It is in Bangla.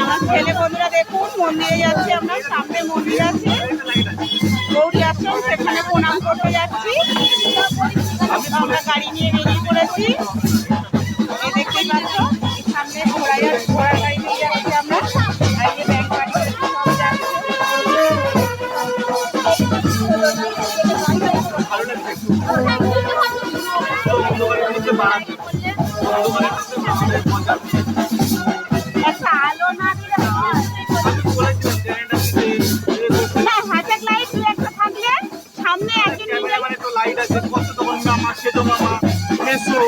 আমার ছেলে বন্ধুরা দেখুন মন্দিরে যাচ্ছি আমরা, সামনে মন্দির আছে গৌরী আশ্রম, সেখানে প্রণাম করতে যাচ্ছি। আমরা গাড়ি নিয়ে বেরিয়ে পড়েছি, দেখতেই পাচ্ছ সামনে ঘোড়ার গাড়ি নিয়ে যাচ্ছি আমরা। আর যে ব্যাংক বাড়ি সব যাচ্ছে। একটা আলো না দিলে না, হাতের লাইট দু একটা থাকলে সামনে একজন লাইট আছে, কত তখন মামা সে তো মামা এসো।